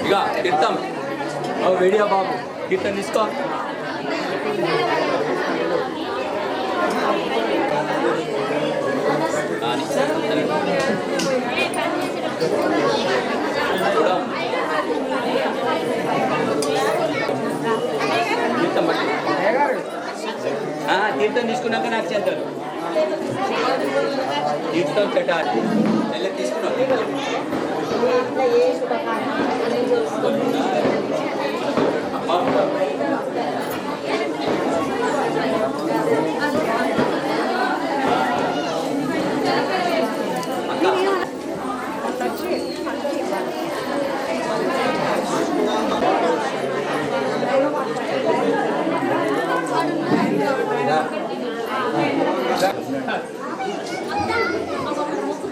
ఇక తీర్థం వీడియో బాబు తీర్థం తీసుకో. తీర్థం తీసుకున్నాక నాకు చేస్తారు. తీర్థం పెట్టాలి ఎలా తీసుకున్నాం.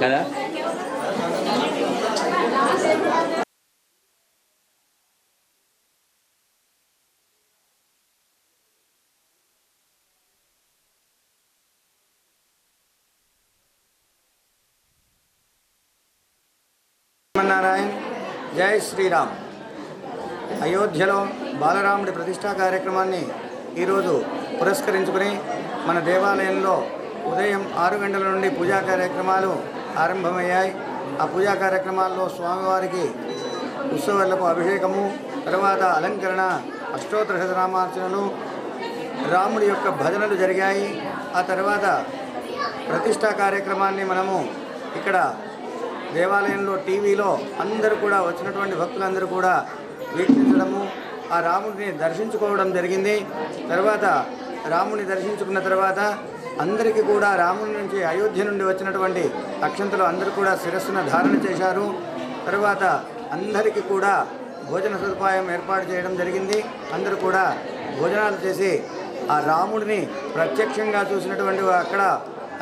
కదా నారాయణ జై శ్రీరామ్. అయోధ్యలో బాలరాముడి ప్రతిష్టా కార్యక్రమాన్ని ఈరోజు పురస్కరించుకుని మన దేవాలయంలో ఉదయం 6 గంటల నుండి పూజా కార్యక్రమాలు ఆరంభమయ్యాయి. ఆ పూజా కార్యక్రమాల్లో స్వామివారికి ఉత్సవాలకు అభిషేకము, తర్వాత అలంకరణ, అష్టోత్తర శతనామార్చనలు, రాముడి యొక్క భజనలు జరిగాయి. ఆ తర్వాత ప్రతిష్టా కార్యక్రమాన్ని మనము ఇక్కడ దేవాలయంలో టీవీలో అందరూ కూడా వచ్చినటువంటి భక్తులందరూ కూడా వీక్షించడము, ఆ రాముడిని దర్శించుకోవడం జరిగింది. తర్వాత రాముడిని దర్శించుకున్న తర్వాత అందరికీ కూడా రాముడి నుంచి అయోధ్య నుండి వచ్చినటువంటి అక్షంతలు అందరూ కూడా శిరస్సున ధారణ చేశారు. తర్వాత అందరికీ కూడా భోజన సదుపాయం ఏర్పాటు చేయడం జరిగింది. అందరూ కూడా భోజనాలు చేసి ఆ రాముడిని ప్రత్యక్షంగా చూసినటువంటి అక్కడ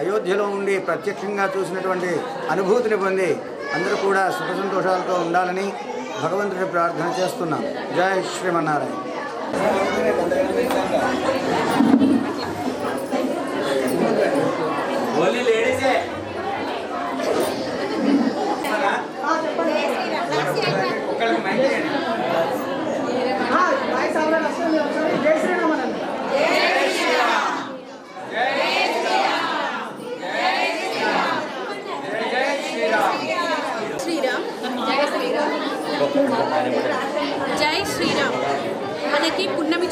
అయోధ్యలో ఉండి ప్రత్యక్షంగా చూసినటువంటి అనుభూతిని పొంది అందరూ కూడా సుఖ సంతోషాలతో ఉండాలని భగవంతుడి ప్రార్థన చేస్తున్నాం. జై శ్రీమన్నారాయణ. జై శ్రీరామ్. మనకి పున్నమి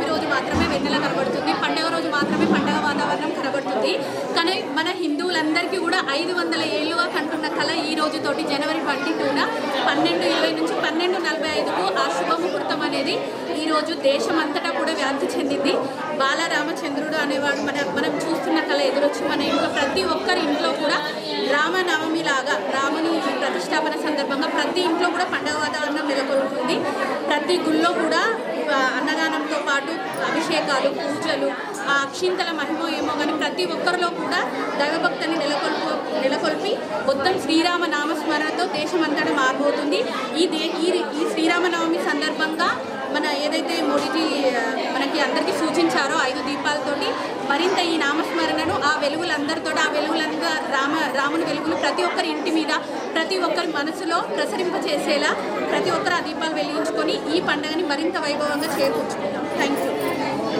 రోజు మాత్రమే వెన్నెల కనబడుతుంది, పండగ రోజు మాత్రమే పండగ వాతావరణం కనబడుతుంది. కానీ మన హిందువులందరికీ కూడా 500 ఏళ్ళుగా కంటున్న కళ ఈ రోజుతోటి జనవరి 22న 12:20 నుంచి 12:45కు ఆ శుభముహూర్తం అనేది ఈరోజు దేశమంతటా కూడా వ్యాప్తి చెందింది. బాలరామచంద్రుడు అనేవాడు మనం చూస్తున్న కళ ఎదురొచ్చి మన ఇంట్లో ప్రతి ఒక్కరి ఇంట్లో కూడా రామనవమి లాగా రాముని ప్రతిష్టాపన సందర్భంగా ప్రతి ఇంట్లో కూడా పండగ వాతావరణం నెలకొల్పుతుంది. ప్రతి గుళ్ళో కూడా అన్నదానంతో పాటు అభిషేకాలు, పూజలు, ఆ అక్షింతల మహిమ ఏమో కానీ ప్రతి ఒక్కరిలో కూడా దైవభక్తిని నెలకొల్పి మొత్తం శ్రీరామ నామస్మరణతో దేశమంతటా మారిపోతుంది. ఈ శ్రీరామనవమి సందర్భంగా మన ఏదైతే మోడీజీ మనకి అందరికీ సూచించారో 5 దీపాలతోటి మరింత ఈ నామస్మరణను ఆ వెలుగులందరితో రాముని వెలుగులు ప్రతి ఒక్కరి ఇంటి మీద ప్రతి ఒక్కరి మనసులో ప్రసరింపచేసేలా ప్రతి ఒక్కరు ఆ దీపాలు వెలిగించుకొని ఈ పండుగని మరింత వైభవంగా చేకూర్చుకుంటాం. Thank you.